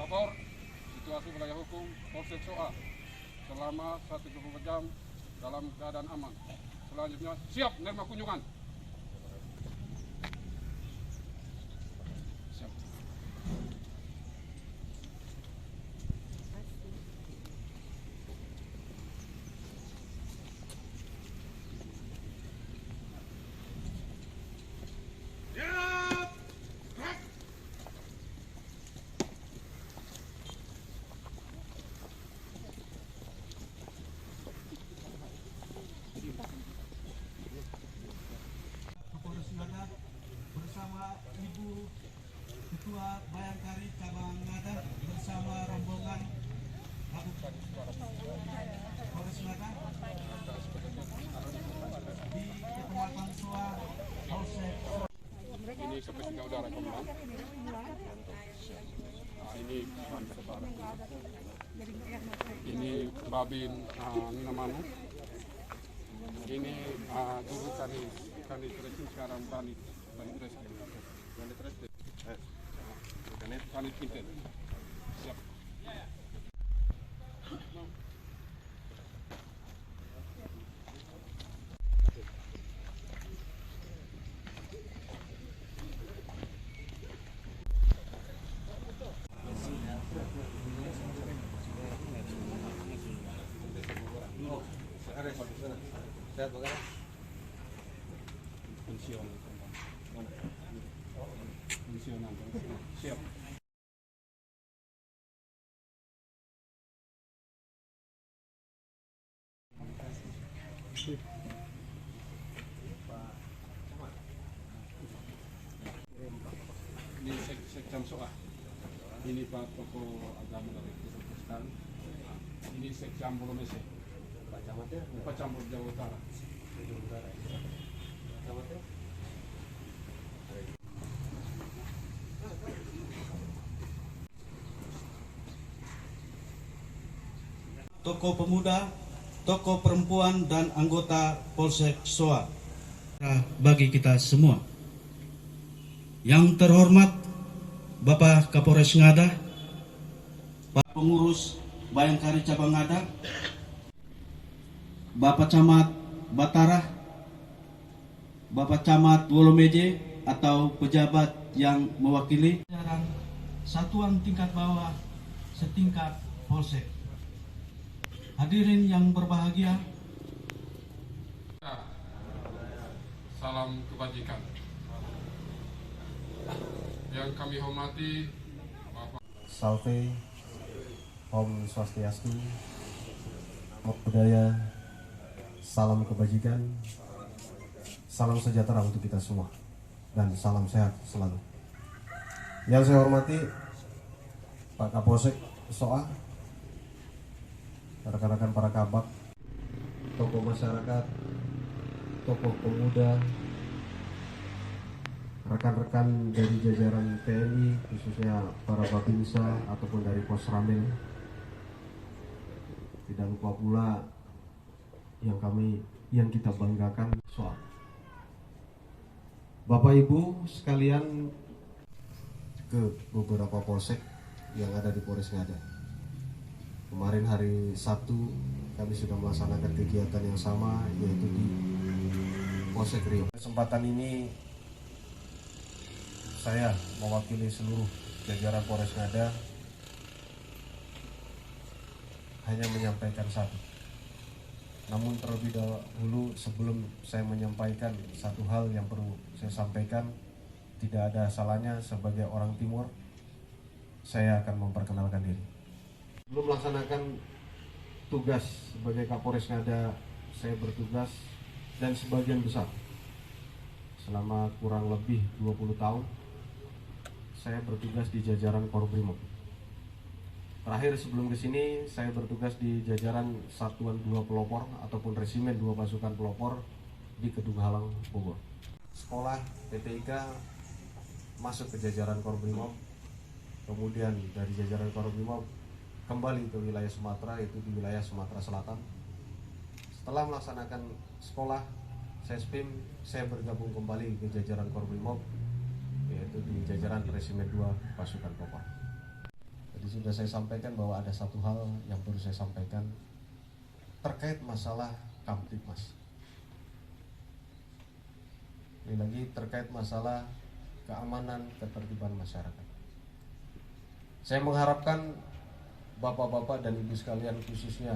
Lapor situasi wilayah hukum Polsek Soa selama 1 jam dalam keadaan aman. Selanjutnya siap menerima kunjungan. Siap. Bersama Ibu Ketua Bayangkari Cabang Ngada bersama rombongan Polres Ngada di Kecamatan Soa, Polsek. Ini sepertinya udara komandan. Nah, ini bahan sebarang. Ini Babin Minamanu. Ini dulu kami teresin sekarang Bani Pinten. Siap. Sehat bagaimana? Pensiunan. Siap. Ini Sekjam Soa. Ini Pak tokoh agama dari Kristen. Ini Sekjam Bolomese. Pak Campur Jawa Utara. Tokoh pemuda, tokoh perempuan, dan anggota Polsek Soa. Bagi kita semua. Yang terhormat Bapak Kapolres Ngada, Pak Pengurus Bayangkari Cabang Ngada, Bapak Camat Batara, Bapak Camat Wolomeje atau pejabat yang mewakili satuan tingkat bawah setingkat Polsek. Hadirin yang berbahagia, salam kebajikan. Yang kami hormati Bapak Salve, Om Swastiastu, Namo Buddhaya, salam kebajikan, salam sejahtera untuk kita semua, dan salam sehat selalu. Yang saya hormati Pak Kapolsek Soa, rekan-rekan para kabak, tokoh masyarakat, tokoh pemuda, rekan-rekan dari jajaran TNI, khususnya para Babinsa ataupun dari Pos Ramil. Tidak lupa pula yang kita banggakan soal Bapak Ibu sekalian ke beberapa polsek yang ada di Polres Ngada. Kemarin hari Sabtu kami sudah melaksanakan kegiatan yang sama, yaitu di Polsek Rio. Kesempatan ini saya mewakili seluruh jajaran Polres Ngada hanya menyampaikan satu. Namun terlebih dahulu sebelum saya menyampaikan satu hal yang perlu saya sampaikan, tidak ada salahnya sebagai orang Timur saya akan memperkenalkan diri. Sebelum melaksanakan tugas sebagai Kapolres Ngada, saya bertugas dan sebagian besar selama kurang lebih 20 tahun saya bertugas di jajaran Korbrimob. Terakhir sebelum kesini saya bertugas di jajaran Satuan 2 Pelopor ataupun Resimen 2 Pasukan Pelopor di Kedung Halang, Bogor. Sekolah PTIK masuk ke jajaran Korbrimob, kemudian dari jajaran Korbrimob kembali ke wilayah Sumatera, yaitu di wilayah Sumatera Selatan. Setelah melaksanakan sekolah Sespim, saya bergabung kembali ke jajaran Korbrimob, yaitu di jajaran Resimen 2 Pasukan Pelopor. Tadi sudah saya sampaikan bahwa ada satu hal yang perlu saya sampaikan terkait masalah Kamtibmas. Ini lagi terkait masalah keamanan ketertiban masyarakat. Saya mengharapkan bapak-bapak dan ibu sekalian, khususnya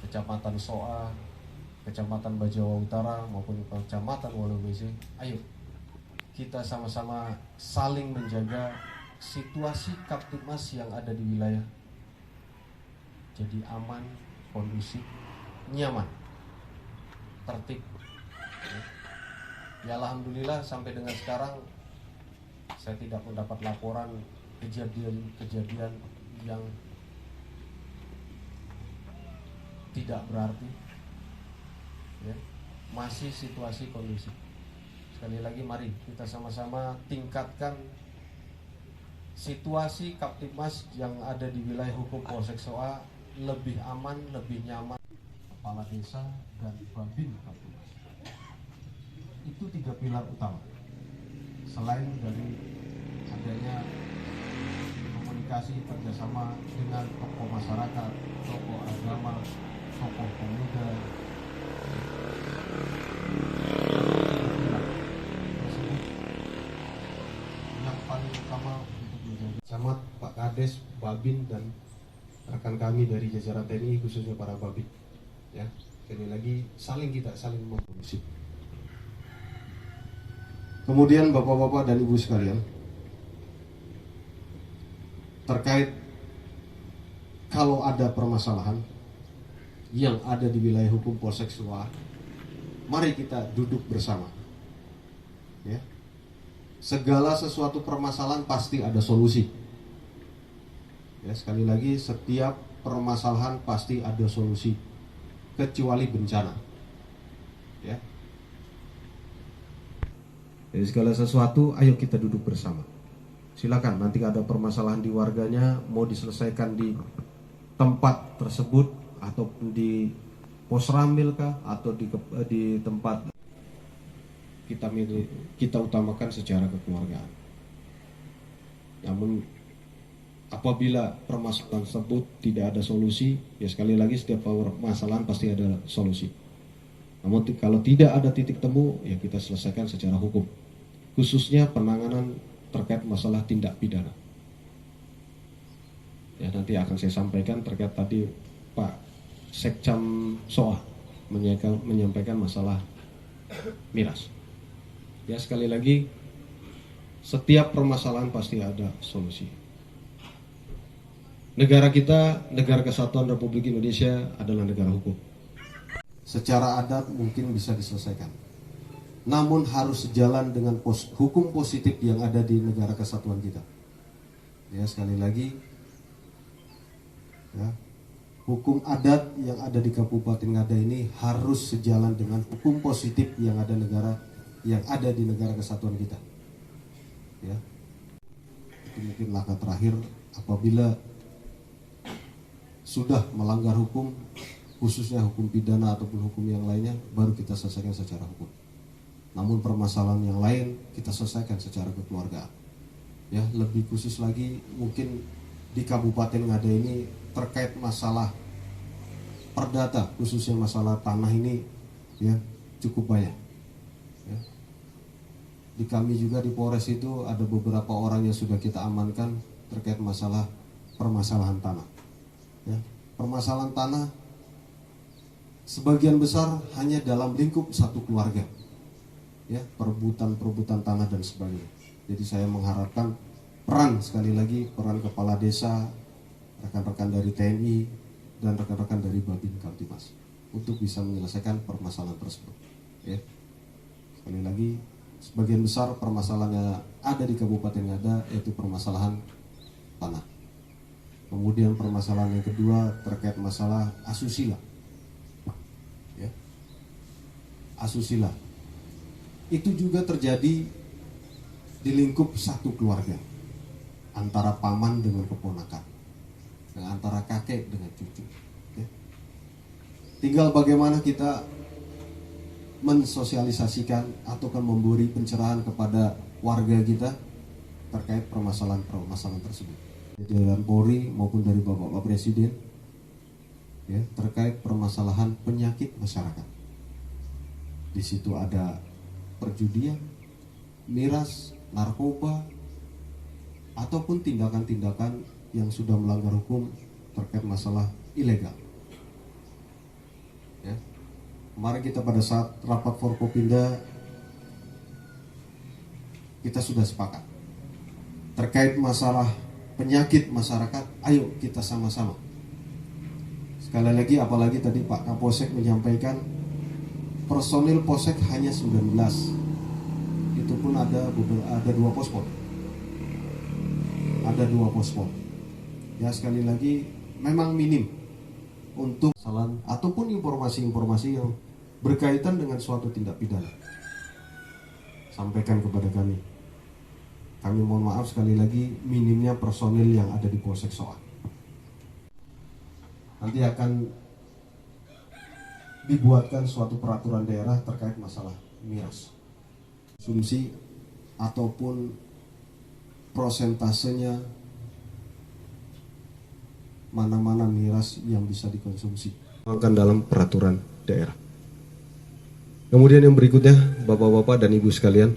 Kecamatan Soa, Kecamatan Bajawa Utara maupun Kecamatan Wolowezi, ayo kita sama-sama saling menjaga situasi Kamtibmas yang ada di wilayah jadi aman, kondusif, nyaman, tertib. Ya alhamdulillah sampai dengan sekarang saya tidak mendapat laporan kejadian yang tidak berarti, ya, masih situasi kondusif. Sekali lagi mari kita sama-sama tingkatkan situasi Kamtibmas yang ada di wilayah hukum Polsek Soa lebih aman, lebih nyaman. Kepala desa dan Babin Kamtibmas itu 3 pilar utama. Selain dari adanya komunikasi kerjasama dengan tokoh masyarakat, tokoh agama, tokoh pemuda, yang paling utama untuk menjaga Camat, Pak Kades, Babin dan rekan kami dari jajaran TNI, khususnya para Babin. Ya, sekali lagi saling memproduksi. Kemudian bapak-bapak dan ibu sekalian, terkait kalau ada permasalahan yang ada di wilayah hukum Polsek Soa, mari kita duduk bersama. Ya. Segala sesuatu permasalahan pasti ada solusi. Ya, sekali lagi setiap permasalahan pasti ada solusi, kecuali bencana. Ya. Jadi segala sesuatu ayo kita duduk bersama. Silakan nanti ada permasalahan di warganya mau diselesaikan di tempat tersebut ataupun di pos ramil kah atau di tempat kita utamakan secara kekeluargaan. Namun apabila permasalahan tersebut tidak ada solusi, ya sekali lagi setiap permasalahan pasti ada solusi. Namun kalau tidak ada titik temu, ya kita selesaikan secara hukum. Khususnya penanganan terkait masalah tindak pidana. Ya nanti akan saya sampaikan terkait tadi Pak Sekcam Soa menyampaikan masalah miras. Ya sekali lagi setiap permasalahan pasti ada solusi. Negara kita, Negara Kesatuan Republik Indonesia adalah negara hukum. Secara adat mungkin bisa diselesaikan. Namun harus sejalan dengan hukum positif yang ada di negara kesatuan kita. Ya sekali lagi, ya, hukum adat yang ada di Kabupaten Ngada ini harus sejalan dengan hukum positif yang ada di negara kesatuan kita. Ya, itu mungkin langkah terakhir apabila sudah melanggar hukum, khususnya hukum pidana ataupun hukum yang lainnya, baru kita selesaikan secara hukum. Namun permasalahan yang lain kita selesaikan secara kekeluargaan. Ya, lebih khusus lagi mungkin di Kabupaten Ngada ini terkait masalah perdata, khususnya masalah tanah ini, ya cukup banyak. Ya. Di kami juga di Polres itu ada beberapa orang yang sudah kita amankan terkait masalah permasalahan tanah. Ya, permasalahan tanah sebagian besar hanya dalam lingkup satu keluarga. Ya, perebutan tanah dan sebagainya. Jadi saya mengharapkan peran sekali lagi peran kepala desa, rekan-rekan dari TNI dan rekan-rekan dari Babin Kamtibmas untuk bisa menyelesaikan permasalahan tersebut. Ya. Sekali lagi sebagian besar permasalahannya ada di Kabupaten Ngada yaitu permasalahan tanah. Kemudian permasalahan yang kedua terkait masalah asusila. Ya. Asusila itu juga terjadi di lingkup satu keluarga, antara paman dengan keponakan, antara kakek dengan cucu. Ya. Tinggal bagaimana kita mensosialisasikan atau memberi pencerahan kepada warga kita terkait permasalahan tersebut. jajaran Polri maupun dari Bapak Presiden ya, terkait permasalahan penyakit masyarakat. Di situ ada perjudian, miras, narkoba, ataupun tindakan-tindakan yang sudah melanggar hukum terkait masalah ilegal. Ya. Kemarin kita pada saat rapat Forkopimda kita sudah sepakat terkait masalah penyakit masyarakat. Ayo kita sama-sama. Sekali lagi, apalagi tadi Pak Kapolsek menyampaikan personil Polsek hanya 19. Itu pun ada 2 pospon. Ada 2 pospon. Ya, sekali lagi memang minim untuk kesalahan ataupun informasi-informasi yang berkaitan dengan suatu tindak pidana. Sampaikan kepada kami. Kami mohon maaf sekali lagi minimnya personil yang ada di Polsek Soa. Nanti akan dibuatkan suatu peraturan daerah terkait masalah miras, konsumsi ataupun prosentasenya mana-mana miras yang bisa dikonsumsi akan dalam peraturan daerah. Kemudian yang berikutnya, Bapak-bapak dan Ibu sekalian,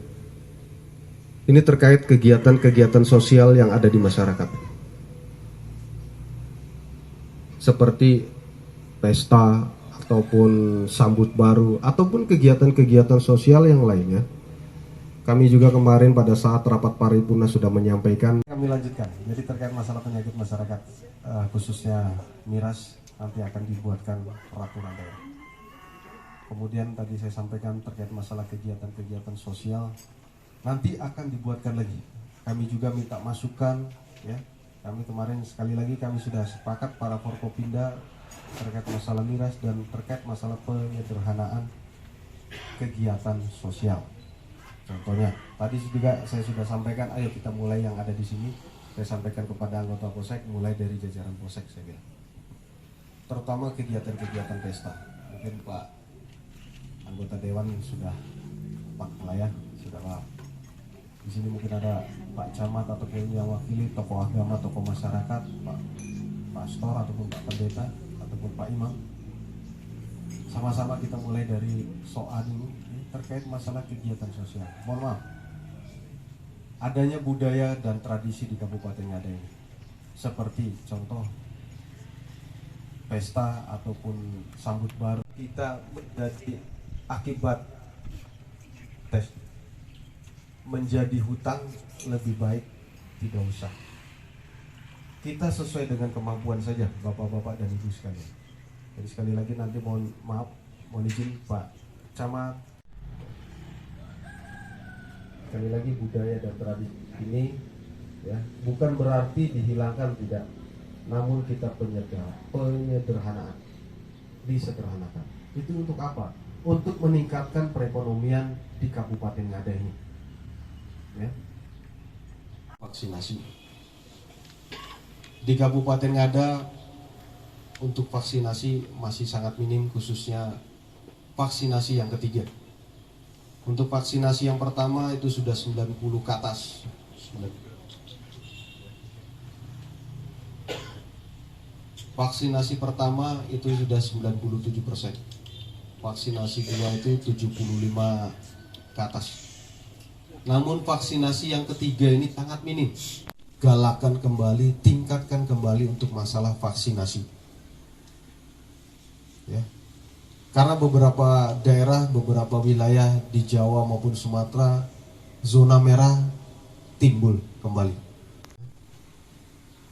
ini terkait kegiatan-kegiatan sosial yang ada di masyarakat, seperti pesta ataupun sambut baru ataupun kegiatan-kegiatan sosial yang lainnya. Kami juga kemarin pada saat rapat paripurna sudah menyampaikan. Kami lanjutkan. Jadi terkait masalah penyakit masyarakat, khususnya miras, nanti akan dibuatkan peraturan daerah. Kemudian tadi saya sampaikan terkait masalah kegiatan-kegiatan sosial, nanti akan dibuatkan lagi. Kami juga minta masukan, ya. Kami kemarin sekali lagi kami sudah sepakat para Forkopimda terkait masalah miras dan terkait masalah penyederhanaan kegiatan sosial. Contohnya, tadi juga saya sudah sampaikan, ayo kita mulai yang ada di sini. Saya sampaikan kepada anggota Polsek, mulai dari jajaran Polsek saya bilang. Terutama kegiatan-kegiatan pesta. Mungkin Pak anggota Dewan sudah Pak Layan, sudah Pak. Di sini mungkin ada Pak Camat ataupun yang wakili tokoh agama, tokoh masyarakat, Pak Pastor ataupun Pak Pendeta ataupun Pak Imam. Sama-sama kita mulai dari soal ini terkait masalah kegiatan sosial. Mohon maaf, adanya budaya dan tradisi di Kabupaten Ngada ini, seperti contoh pesta ataupun sambut baru, kita menjadi akibat tes menjadi hutang, lebih baik tidak usah. Kita sesuai dengan kemampuan saja, Bapak-bapak dan Ibu sekalian. Jadi sekali lagi nanti mohon maaf, mohon izin Pak Camat. Sekali lagi budaya dan tradisi ini ya bukan berarti dihilangkan, tidak, namun kita penyederhanaan, disederhanakan. Itu untuk apa? Untuk meningkatkan perekonomian di Kabupaten Ngada ini. Ya. Vaksinasi di Kabupaten Ngada untuk vaksinasi masih sangat minim, khususnya vaksinasi yang ketiga. Untuk vaksinasi yang pertama itu sudah 90 ke atas. Vaksinasi pertama itu sudah 97%. Vaksinasi kedua itu 75 ke atas. Namun vaksinasi yang ketiga ini sangat minim. Galakan kembali, tingkatkan kembali untuk masalah vaksinasi. Ya. Karena beberapa daerah, beberapa wilayah di Jawa maupun Sumatera, zona merah timbul kembali.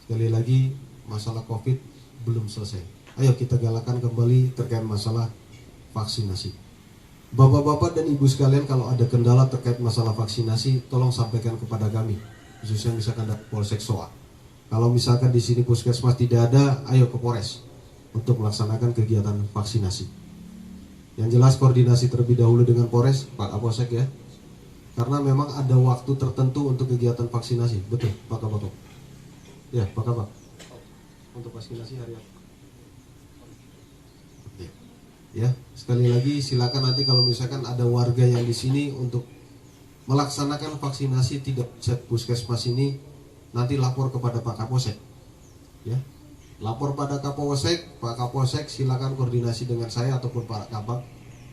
Sekali lagi, masalah COVID belum selesai. Ayo kita galakan kembali terkait masalah vaksinasi. Bapak-bapak dan Ibu sekalian, kalau ada kendala terkait masalah vaksinasi, tolong sampaikan kepada kami, khususnya misalkan dari Polsek Soa. Kalau misalkan di sini puskesmas tidak ada, ayo ke Polres untuk melaksanakan kegiatan vaksinasi. Yang jelas koordinasi terlebih dahulu dengan Polres, Pak Kapolsek ya. Karena memang ada waktu tertentu untuk kegiatan vaksinasi. Betul, Pak Kapolsek. Ya, Pak Kapolsek. Untuk vaksinasi hari apa? Ya, sekali lagi silakan nanti kalau misalkan ada warga yang di sini untuk melaksanakan vaksinasi tidak cek puskesmas ini, nanti lapor kepada Pak Kapolsek. Ya, lapor pada Kapolsek, Pak Kapolsek silakan koordinasi dengan saya ataupun Pak Kabak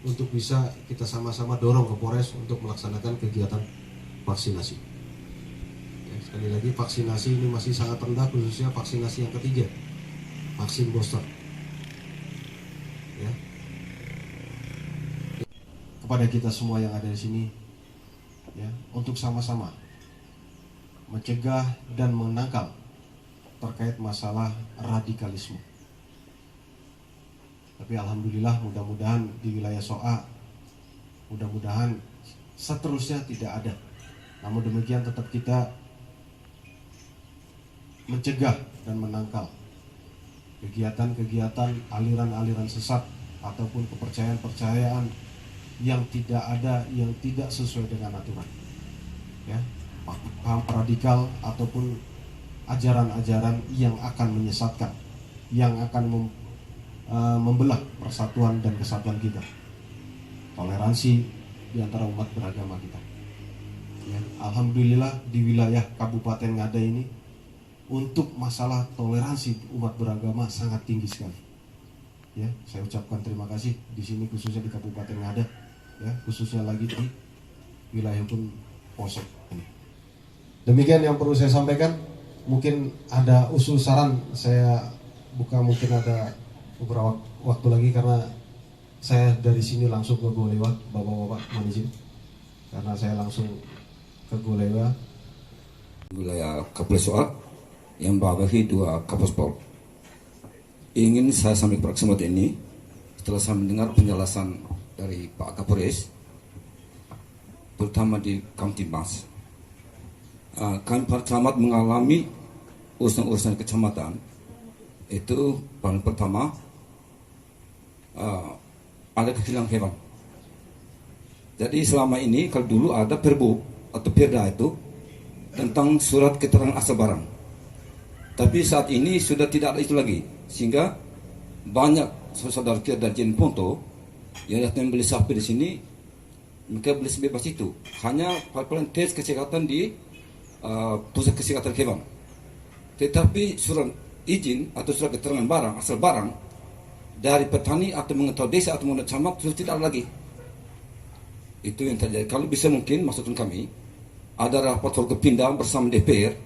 untuk bisa kita sama-sama dorong ke Polres untuk melaksanakan kegiatan vaksinasi. Ya, sekali lagi vaksinasi ini masih sangat rendah, khususnya vaksinasi yang ketiga, vaksin booster. Ya. Kepada kita semua yang ada di sini, ya, untuk sama-sama mencegah dan menangkal terkait masalah radikalisme. Tapi alhamdulillah, mudah-mudahan di wilayah SOA, mudah-mudahan seterusnya tidak ada. Namun demikian tetap kita mencegah dan menangkal kegiatan-kegiatan, aliran-aliran sesat ataupun kepercayaan-kepercayaan yang tidak ada, yang tidak sesuai dengan aturan. Ya, paham radikal ataupun ajaran-ajaran yang akan menyesatkan, yang akan membelah persatuan dan kesatuan kita, toleransi di antara umat beragama kita. Ya, alhamdulillah di wilayah Kabupaten Ngada ini untuk masalah toleransi umat beragama sangat tinggi sekali. Ya, saya ucapkan terima kasih di sini, khususnya di Kabupaten Ngada, ya, khususnya lagi di wilayah hukum Polsek ini. Demikian yang perlu saya sampaikan. Mungkin ada usul saran, saya buka mungkin ada beberapa waktu lagi karena saya dari sini langsung ke Golewa, Bapak-bapak mohon izin, karena saya langsung ke Golewa. Wilayah Kapolres yang membawahi 2 Kapospol. Ingin saya sampaikan pada kesempatan ini, setelah saya mendengar penjelasan dari Pak Kapolres, terutama di Kamtibmas, kami para camat mengalami urusan-urusan kecamatan. Itu paling pertama, ada kehilangan hewan. Jadi selama ini kalau dulu ada perbu atau perda itu tentang surat keterangan asal barang, tapi saat ini sudah tidak ada itu lagi, sehingga banyak saudara kita dari Jen Ponto yang datang membeli sapi di sini, mereka beli sebebas itu, hanya paling tes kesehatan di pusat kesehatan hewan. Tetapi surat izin atau surat keterangan barang asal barang dari petani atau mengetahui desa atau mengetahui camat sudah tidak ada lagi. Itu yang terjadi. Kalau bisa mungkin masukan kami ada rapat Forkopimda bersama DPR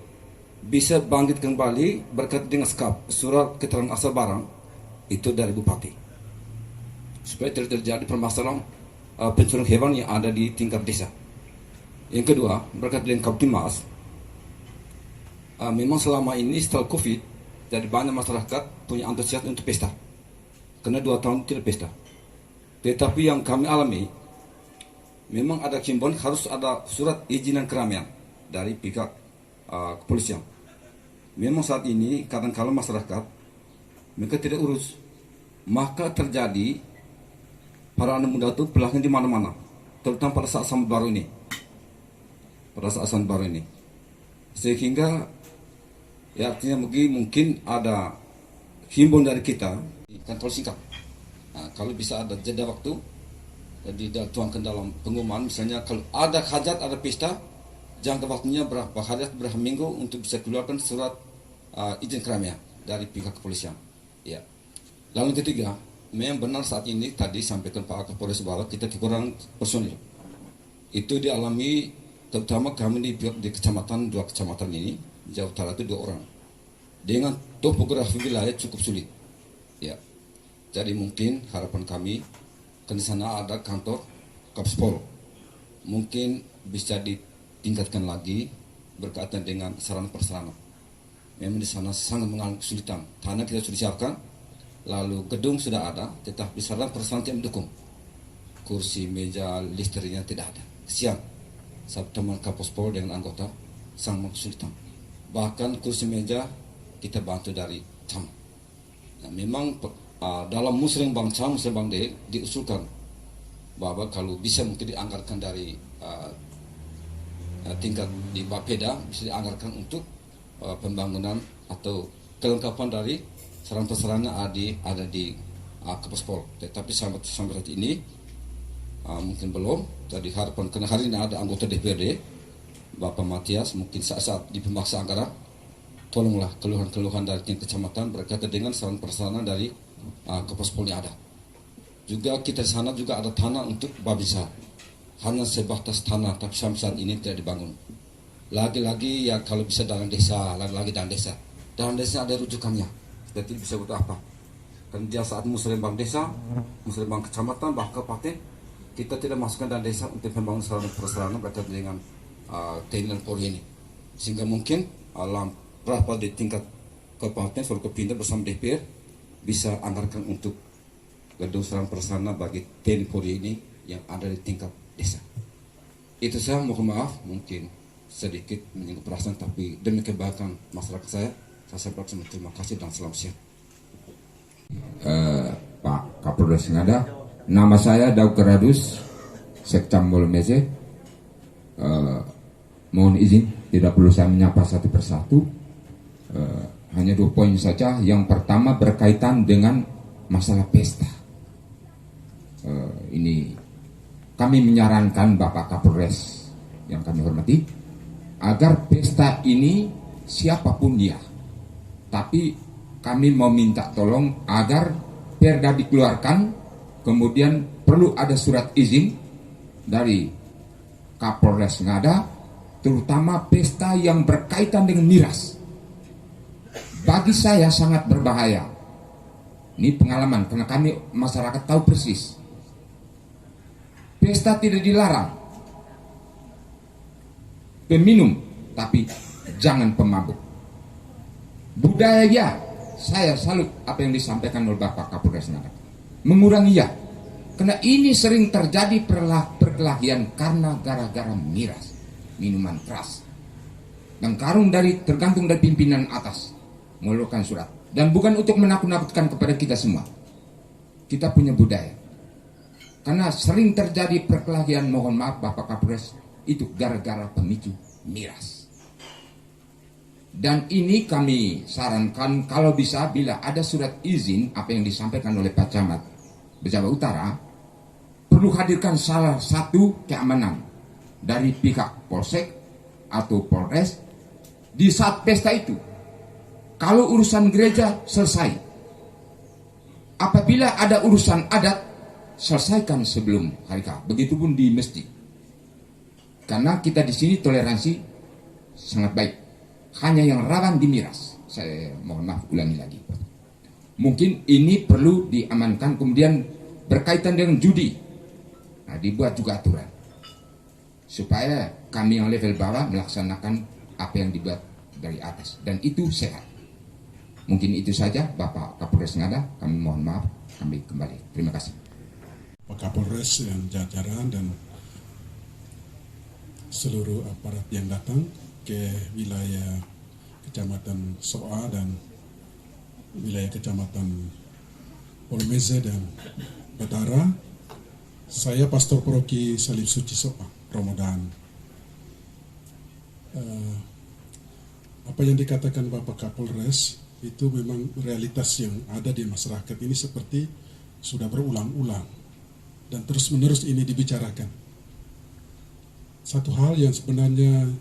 bisa bangkit kembali berkaitan dengan skap surat keterangan asal barang itu dari Bupati, supaya tidak terjadi permasalahan pencurian hewan yang ada di tingkat desa. Yang kedua, berkaitan dengan Kamtibmas, memang selama ini setelah COVID, jadi banyak masyarakat punya antusias untuk pesta, karena 2 tahun tidak pesta. Tetapi yang kami alami, memang ada himbauan harus ada surat izinan keramaian dari pihak kepolisian. Memang saat ini kadang-kala masyarakat mereka tidak urus, maka terjadi para anak muda itu pelakon di mana-mana, terutama pada saat sambut baru ini. Sehingga ya artinya mungkin ada himbauan dari kita di kantor singkat. Nah, kalau bisa ada jeda waktu, jadi tuangkan dalam pengumuman, misalnya kalau ada hajat, ada pesta, jangka waktunya berapa hari, berapa minggu untuk bisa keluarkan surat izin keramaian dari pihak kepolisian. Ya. Lalu ketiga, memang benar saat ini tadi sampaikan Pak Kapolres bahwa kita kekurangan personil. Itu dialami terutama kami di kecamatan, 2 kecamatan ini, Jawa Utara itu 2 orang. Dengan topografi wilayah cukup sulit. Ya. Jadi mungkin harapan kami kan di sana ada kantor Kapspol. Mungkin bisa ditingkatkan lagi berkaitan dengan sarana prasarana. Memang di sana sangat mengalami kesulitan. Tanah kita sudah siapkan, lalu gedung sudah ada, tetapi sarana prasarana tidak mendukung. Kursi, meja, listriknya tidak ada. Kesian. Teman Kapspol dengan anggota sangat kesulitan. Bahkan kursi meja kita bantu dari CAM. Nah, memang dalam musreng Bang CAM, musreng Bang D diusulkan bahwa kalau bisa mungkin dianggarkan dari tingkat di Bapeda bisa dianggarkan untuk pembangunan atau kelengkapan dari sarana prasarana ada di Kapspol. Tetapi sampai saat ini mungkin belum. Jadi harapan karena hari ini ada anggota DPRD Bapak Matias, mungkin saat di pembahasan anggaran tolonglah keluhan-keluhan dari tingkat kecamatan berkaitan dengan sarana prasarana dari Kapolres Polri ada. Juga kita di sana juga ada tanah untuk babinsa. Hanya sebatas tanah, tapi sampai saat ini tidak dibangun. Lagi-lagi ya kalau bisa dalam desa, lagi-lagi dalam desa. Dalam desa ada rujukannya. Jadi bisa buat apa? Dan dia saat musrembang desa, musrembang kecamatan, bahkan kabupaten, kita tidak masukkan dalam desa untuk membangun sarana prasarana berkaitan dengan TNI dan Polri ini. Sehingga mungkin berapa di tingkat kabupaten, Forkopimda bersama DPR bisa anggarkan untuk gedung sarana prasarana bagi TNI Polri ini yang ada di tingkat desa. Itu saya mohon maaf mungkin sedikit menyinggung perasaan, tapi demi kebaikan masyarakat saya sampaikan terima kasih dan selamat siang. Pak Kapolres Ngada, nama saya Daud Keradus, Sekcam Bolomese. Mohon izin, tidak perlu saya menyapa satu persatu. Hanya 2 poin saja. Yang pertama berkaitan dengan masalah pesta. Ini kami menyarankan Bapak Kapolres yang kami hormati agar pesta ini siapapun dia, tapi kami mau minta tolong agar perda dikeluarkan, kemudian perlu ada surat izin dari Kapolres Ngada, terutama pesta yang berkaitan dengan miras. Bagi saya sangat berbahaya. Ini pengalaman, karena kami masyarakat tahu persis. Pesta tidak dilarang, peminum, tapi jangan pemabuk. Budaya ya, saya salut apa yang disampaikan oleh Bapak Kapolres Ngada. Mengurangi ya, karena ini sering terjadi perkelahian karena gara-gara miras, minuman keras. Dan karung tergantung dari pimpinan atas mengeluarkan surat. Dan bukan untuk menakut-nakutkan kepada kita semua. Kita punya budaya. Karena sering terjadi perkelahian, mohon maaf Bapak Kapolres, itu gara-gara pemicu miras. Dan ini kami sarankan kalau bisa bila ada surat izin apa yang disampaikan oleh Pak Camat Pejabat Utara, perlu hadirkan salah satu keamanan dari pihak Polsek atau Polres di saat pesta itu. Kalau urusan gereja selesai, apabila ada urusan adat selesaikan sebelum hari K. Begitupun di masjid. Karena kita di sini toleransi sangat baik. Hanya yang rawan dimiras. Saya mohon maaf ulangi lagi. Mungkin ini perlu diamankan, kemudian berkaitan dengan judi. Nah, dibuat juga aturan. Supaya kami yang level bawah melaksanakan apa yang dibuat dari atas. Dan itu sehat. Mungkin itu saja Bapak Kapolres Ngada. Kami mohon maaf. Kami kembali. Terima kasih. Pak Kapolres yang jajaran dan seluruh aparat yang datang ke wilayah Kecamatan Soa dan wilayah Kecamatan Bolomese dan Batara. Saya Pastor Paroki Salib Suci Soa, Ramadan. Apa yang dikatakan Bapak Kapolres itu memang realitas yang ada di masyarakat ini seperti sudah berulang-ulang dan terus-menerus ini dibicarakan. Satu hal yang sebenarnya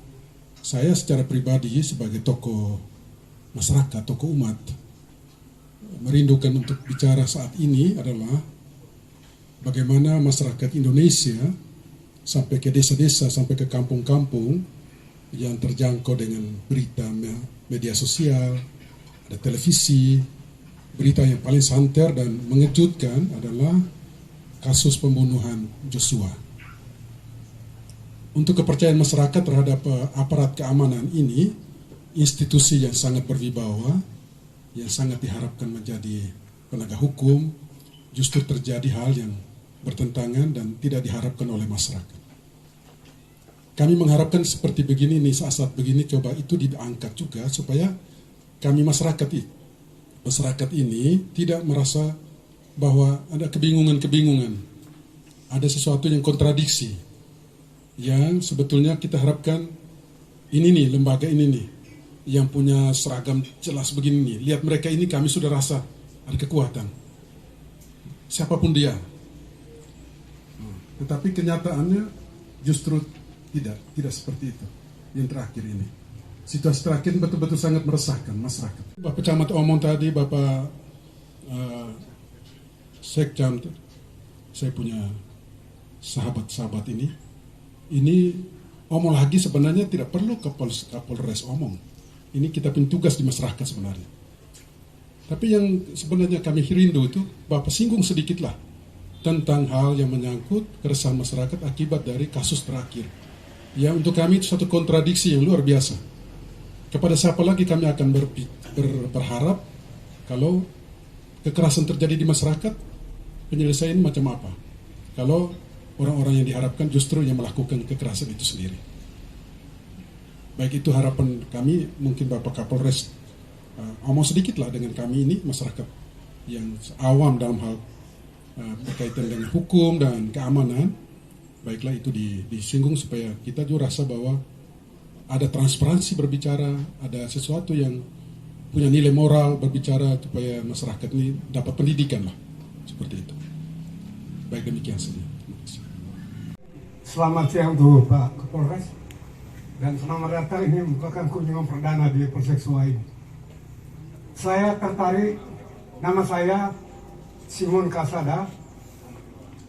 saya secara pribadi sebagai tokoh masyarakat, tokoh umat, merindukan untuk bicara saat ini adalah bagaimana masyarakat Indonesia sampai ke desa-desa, sampai ke kampung-kampung yang terjangkau dengan berita media sosial, ada televisi. Berita yang paling santer dan mengejutkan adalah kasus pembunuhan Joshua. Untuk kepercayaan masyarakat terhadap aparat keamanan ini, institusi yang sangat berwibawa, yang sangat diharapkan menjadi penegak hukum, justru terjadi hal yang bertentangan dan tidak diharapkan oleh masyarakat. Kami mengharapkan seperti begini nih, saat-saat begini coba itu diangkat juga supaya kami masyarakat ini tidak merasa bahwa ada kebingungan-kebingungan, ada sesuatu yang kontradiksi, yang sebetulnya kita harapkan ini nih, lembaga ini nih, yang punya seragam jelas begini nih, lihat mereka ini kami sudah rasa ada kekuatan, siapapun dia. Tetapi kenyataannya justru tidak seperti itu yang terakhir ini. situasi terakhir betul-betul sangat meresahkan masyarakat. Bapak Camat omong tadi, Bapak Sekjam, saya punya sahabat-sahabat ini omong lagi sebenarnya tidak perlu Kapolres omong. Ini kita punya tugas di masyarakat sebenarnya. Tapi yang sebenarnya kami rindu itu Bapak singgung sedikit lah tentang hal yang menyangkut keresahan masyarakat akibat dari kasus terakhir. Ya, untuk kami itu satu kontradiksi yang luar biasa. Kepada siapa lagi kami akan berharap kalau kekerasan terjadi di masyarakat, penyelesaian macam apa? Kalau orang-orang yang diharapkan justru yang melakukan kekerasan itu sendiri. Baik, itu harapan kami, mungkin Bapak Kapolres omong sedikit lah dengan kami ini, masyarakat yang awam dalam hal berkaitan dengan hukum dan keamanan. Baiklah, itu disinggung supaya kita juga rasa bahwa ada transparansi berbicara, ada sesuatu yang punya nilai moral berbicara supaya masyarakat ini dapat pendidikan lah, seperti itu. Baik, demikian saja. Terima kasih. Selamat siang untuk Pak Kapolres dan selamat datang, ini merupakan kunjungan perdana di Polsek Suai. Saya tertarik, nama saya Simon Kasada,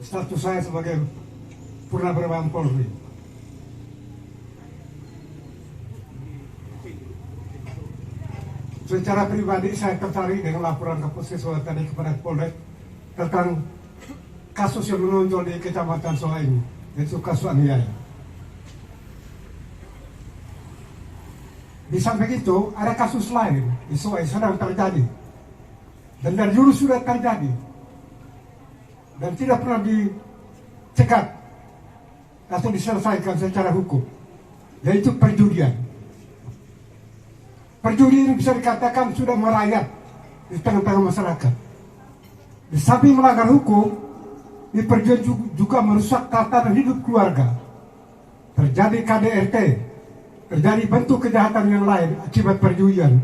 status saya sebagai Purnawirawan Polri. Secara pribadi saya tertarik dengan laporan Kapolsek Suai tadi kepada Polres tentang kasus yang menonjol di Kecamatan Suai ini, yaitu kasus aniaya. Di samping itu ada kasus lain di Suai sedang terjadi dan dari dulu sudah terjadi dan tidak pernah dicegat atau diselesaikan secara hukum, yaitu perjudian. Perjudi ini bisa dikatakan sudah merayap di tengah-tengah masyarakat. Di samping melanggar hukum, di perjudian juga merusak tatanan hidup keluarga. Terjadi KDRT, terjadi bentuk kejahatan yang lain akibat perjudian.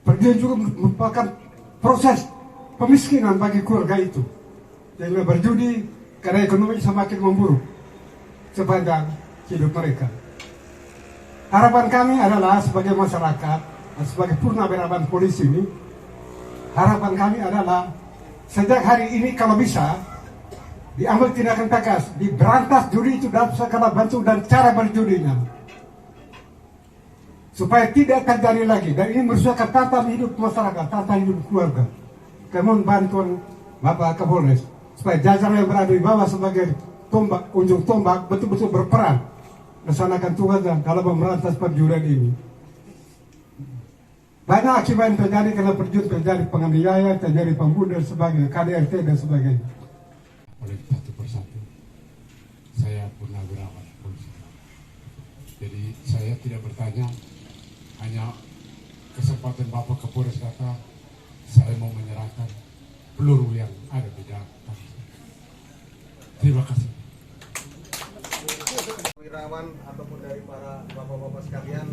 Perjudian juga merupakan proses pemiskinan bagi keluarga itu. Dengan berjudi, karena ekonomi semakin memburuk sepanjang hidup mereka. Harapan kami adalah sebagai masyarakat dan sebagai purnawirawan polisi ini, harapan kami adalah sejak hari ini kalau bisa diambil tindakan tegas, diberantas judi itu dalam segala bentuk dan cara berjudinya, supaya tidak terjadi lagi. Dan ini merusak tatanan hidup masyarakat, tatanan hidup keluarga. Kemohon bantuan Bapak Kapolres supaya jajaran yang berada di bawah sebagai tombak, ujung tombak betul-betul berperan melaksanakan tugasnya dalam memberantas perjudian ini. Banyak akibat yang terjadi karena perjudian, terjadi penganiayaan, terjadi pembunuhan dan sebagainya, KDRT dan sebagainya. Oleh satu persatu, saya purnawirawan polisi. Jadi saya tidak bertanya, hanya kesempatan Bapak Kapolres kata saya mau menyerahkan peluru yang ada di dalam. Terima kasih. Wirawan ataupun dari para bapak-bapak sekalian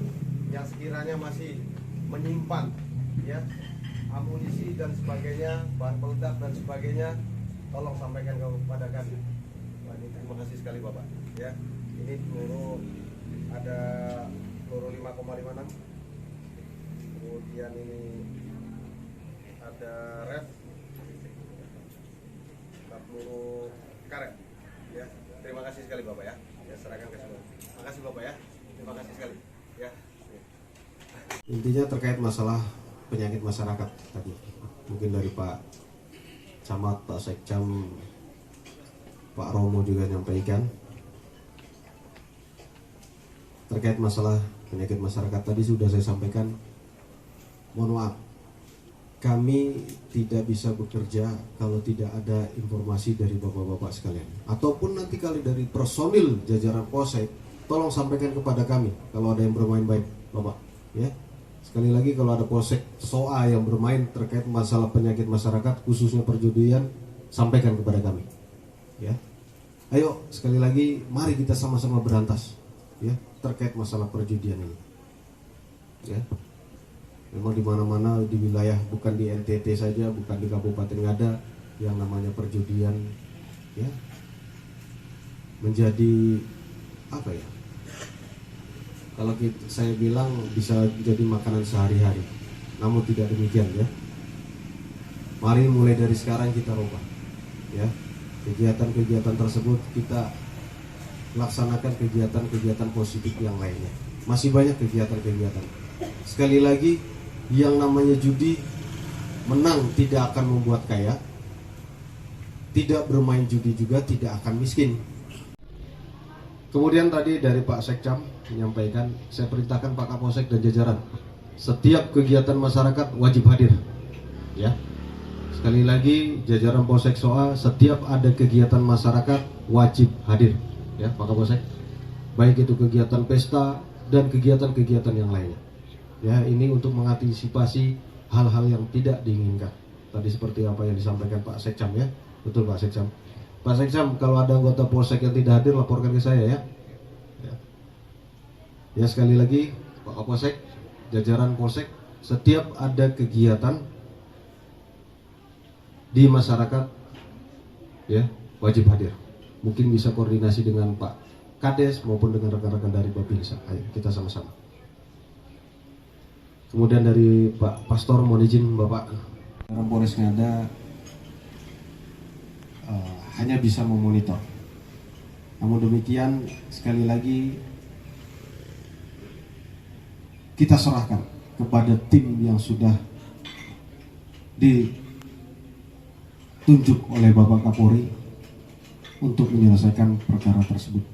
yang sekiranya masih menyimpan ya amunisi dan sebagainya, bahan peledak dan sebagainya, tolong sampaikan kepada kami. Wah, ini terima kasih sekali Bapak ya. Ini peluru, ada peluru 5,56, kemudian ini ada red, ada peluru karet ya. Terima kasih sekali Bapak ya. Ya, serahkan ke semua. Terima kasih Bapak ya. Terima kasih sekali ya. Intinya terkait masalah penyakit masyarakat tadi, mungkin dari Pak Camat, Pak Sekjam, Pak Romo juga menyampaikan terkait masalah penyakit masyarakat tadi sudah saya sampaikan. Mohon maaf, kami tidak bisa bekerja kalau tidak ada informasi dari bapak-bapak sekalian, ataupun nanti kali dari personil jajaran Polsek, tolong sampaikan kepada kami kalau ada yang bermain baik, Bapak ya. Sekali lagi, kalau ada Polsek SOA yang bermain terkait masalah penyakit masyarakat khususnya perjudian, sampaikan kepada kami ya. Ayo sekali lagi, mari kita sama-sama berantas ya terkait masalah perjudian ini ya. Memang di mana-mana di wilayah, bukan di NTT saja, bukan di Kabupaten Ngada, yang namanya perjudian ya menjadi apa ya, kalau saya bilang bisa jadi makanan sehari-hari, namun tidak demikian ya. Mari mulai dari sekarang kita rubah ya. Kegiatan-kegiatan tersebut kita laksanakan kegiatan-kegiatan positif yang lainnya. Masih banyak kegiatan-kegiatan. Sekali lagi, yang namanya judi, menang tidak akan membuat kaya, tidak bermain judi juga tidak akan miskin. Kemudian tadi dari Pak Sekcam menyampaikan, saya perintahkan Pak Kapolsek dan jajaran, setiap kegiatan masyarakat wajib hadir ya. Sekali lagi, jajaran Polsek SOA, setiap ada kegiatan masyarakat wajib hadir ya Pak Kapolsek, baik itu kegiatan pesta dan kegiatan-kegiatan yang lainnya ya. Ini untuk mengantisipasi hal-hal yang tidak diinginkan. Tadi seperti apa yang disampaikan Pak Sekcam ya. Betul Pak Sekcam. Pak Sekcam, kalau ada anggota Polsek yang tidak hadir, laporkan ke saya ya. Ya sekali lagi Pak Kapolsek, jajaran Polsek, setiap ada kegiatan di masyarakat ya wajib hadir. Mungkin bisa koordinasi dengan Pak Kades maupun dengan rekan-rekan dari Babinsa. Ayo kita sama-sama. Kemudian dari Pak Pastor, mohon izin Bapak, Polres Ngada hanya bisa memonitor. Namun demikian, sekali lagi kita serahkan kepada tim yang sudah ditunjuk oleh Bapak Kapolri untuk menyelesaikan perkara tersebut.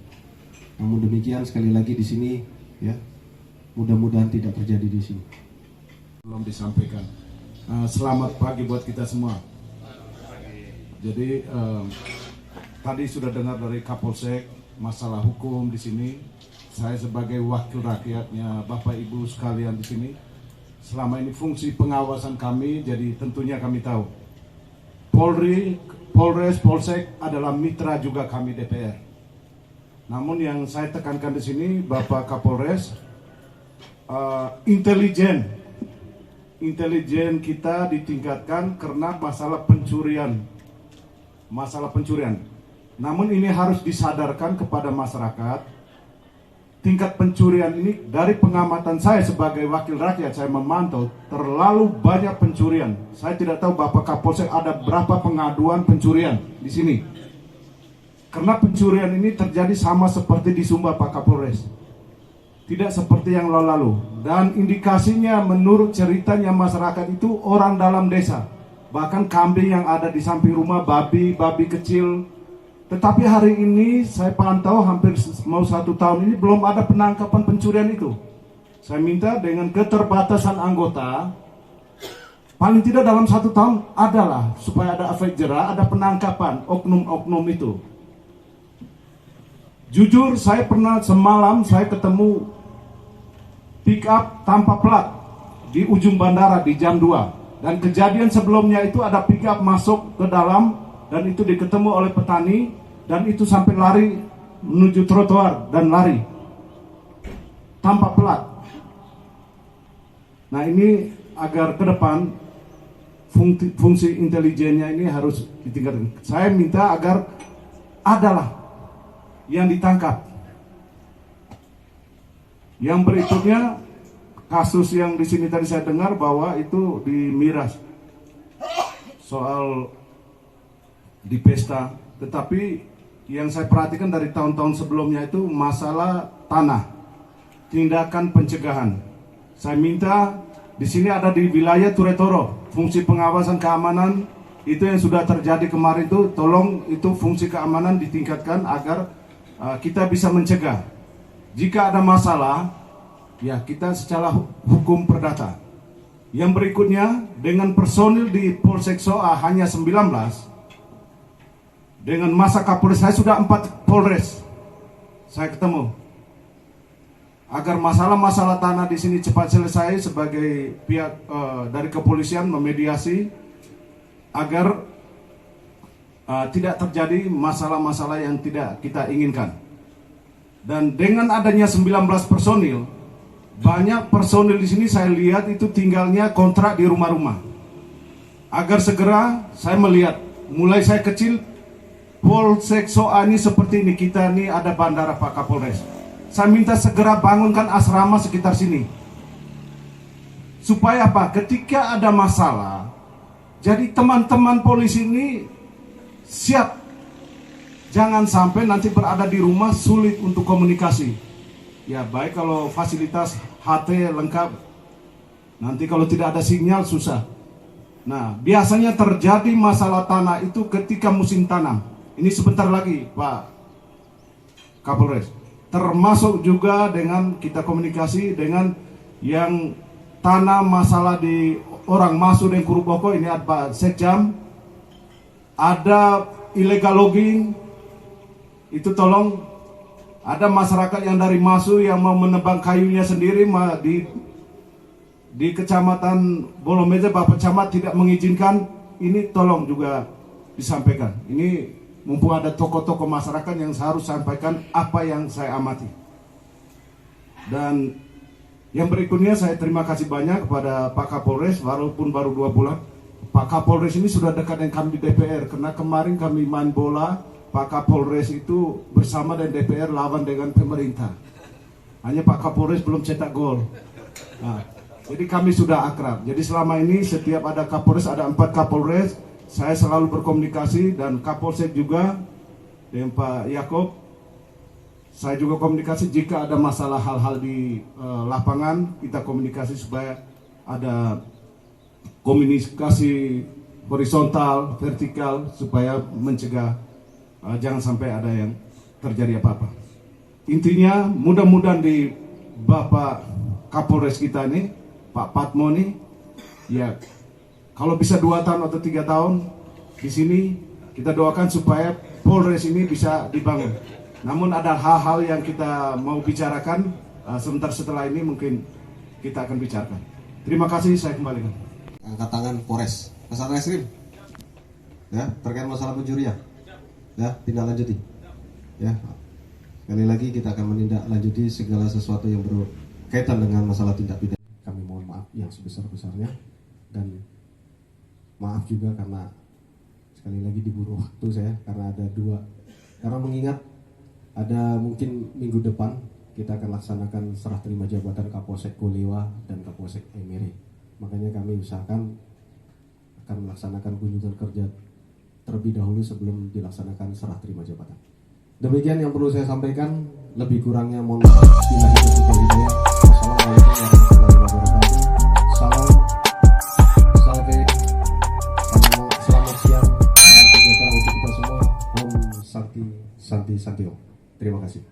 Namun demikian, sekali lagi di sini ya, mudah-mudahan tidak terjadi di sini. Belum disampaikan. Selamat pagi buat kita semua. Jadi tadi sudah dengar dari Kapolsek masalah hukum di sini. Saya sebagai wakil rakyatnya Bapak Ibu sekalian di sini, selama ini fungsi pengawasan kami, jadi tentunya kami tahu Polri, Polres, Polsek adalah mitra juga kami DPR. Namun yang saya tekankan di sini, Bapak Kapolres, intelijen kita ditingkatkan karena masalah pencurian. Namun ini harus disadarkan kepada masyarakat. Tingkat pencurian ini, dari pengamatan saya sebagai wakil rakyat, saya memantau terlalu banyak pencurian. Saya tidak tahu Bapak Kapolsek ada berapa pengaduan pencurian di sini. Karena pencurian ini terjadi sama seperti di Sumba Pak Kapolres. Tidak seperti yang lalu. Dan indikasinya menurut ceritanya masyarakat itu orang dalam desa. Bahkan kambing yang ada di samping rumah, babi kecil. Tetapi hari ini saya pantau hampir mau 1 tahun ini belum ada penangkapan pencurian itu. Saya minta dengan keterbatasan anggota, paling tidak dalam 1 tahun adalah supaya ada efek jera, ada penangkapan oknum-oknum itu. Jujur saya pernah semalam saya ketemu pick up tanpa plat di ujung bandara di jam 2. Dan kejadian sebelumnya itu ada pick up masuk ke dalam dan itu diketemu oleh petani dan itu sampai lari menuju trotoar dan lari tanpa plat. Nah ini agar ke depan fungsi intelijennya ini harus ditingkatkan. Saya minta agar adalah yang ditangkap. Yang berikutnya, kasus yang di sini tadi saya dengar bahwa itu di Miras soal di pesta, tetapi yang saya perhatikan dari tahun-tahun sebelumnya itu masalah tanah, tindakan pencegahan. Saya minta di sini ada di wilayah Turetoro, fungsi pengawasan keamanan itu yang sudah terjadi kemarin itu, tolong itu fungsi keamanan ditingkatkan agar kita bisa mencegah. Jika ada masalah, ya kita secara hukum perdata. Yang berikutnya, dengan personil di Polsek SOA hanya 19, dengan masa Kapolres saya sudah 4 Polres saya ketemu, agar masalah-masalah tanah di sini cepat selesai. Sebagai pihak dari kepolisian memediasi agar tidak terjadi masalah-masalah yang tidak kita inginkan. Dan dengan adanya 19 personil, banyak personil di sini saya lihat itu tinggalnya kontrak di rumah-rumah. Agar segera saya melihat, mulai saya kecil, Polsek SOA ini seperti ini, kita ini ada bandara Pak Kapolres. saya minta segera bangunkan asrama sekitar sini. Supaya apa? Ketika ada masalah, jadi teman-teman polisi ini siap. Jangan sampai nanti berada di rumah sulit untuk komunikasi. Ya baik kalau fasilitas HT lengkap, nanti kalau tidak ada sinyal susah. Nah biasanya terjadi masalah tanah itu ketika musim tanam. Ini sebentar lagi Pak Kapolres. Termasuk juga dengan kita komunikasi dengan yang tanah masalah di orang masuk dan Kuruboko, ini ada Sekjam, ada illegal logging, itu tolong ada masyarakat yang dari Masu yang mau menebang kayunya sendiri di Kecamatan Bolomeje, Bapak Camat tidak mengizinkan, ini tolong juga disampaikan. Ini mumpung ada tokoh-tokoh masyarakat yang harus sampaikan apa yang saya amati. Dan yang berikutnya saya terima kasih banyak kepada Pak Kapolres, walaupun baru 2 bulan. Pak Kapolres ini sudah dekat dengan kami di DPR, karena kemarin kami main bola, Pak Kapolres itu bersama dengan DPR lawan dengan pemerintah. Hanya Pak Kapolres belum cetak gol. Nah, jadi kami sudah akrab. Jadi selama ini setiap ada Kapolres, ada 4 Kapolres, saya selalu berkomunikasi, dan Kapolsek juga dengan Pak Yakob. Saya juga komunikasi jika ada masalah hal-hal di lapangan, kita komunikasi supaya ada komunikasi horizontal, vertikal, supaya mencegah jangan sampai ada yang terjadi apa-apa. Intinya mudah-mudahan di Bapak Kapolres kita ini, Pak Patmo ini, ya kalau bisa 2 tahun atau 3 tahun di sini, kita doakan supaya Polres ini bisa dibangun. Namun ada hal-hal yang kita mau bicarakan sebentar setelah ini, mungkin kita akan bicarakan. Terima kasih, saya kembalikan. Angkat tangan Polres, Pasar Reskrim, ya terkait masalah pencurian, ya tindak lanjuti, ya sekali lagi kita akan menindaklanjuti segala sesuatu yang berkaitan dengan masalah tindak pidana. Kami mohon maaf yang sebesar-besarnya, dan maaf juga karena sekali lagi diburu waktu saya, karena ada 2, karena mengingat ada mungkin minggu depan kita akan laksanakan serah terima jabatan Kapolsek Kolewa dan Kapolsek Emere. Makanya kami usahakan akan melaksanakan kunjungan kerja terlebih dahulu sebelum dilaksanakan serah terima jabatan. Demikian yang perlu saya sampaikan, lebih kurangnya mohon maaf. Wassalamualaikum warahmatullahi wabarakatuh. Salam, salve, selamat siang, selamat sejahtera untuk kita semua. Om Santi Santio. Terima kasih.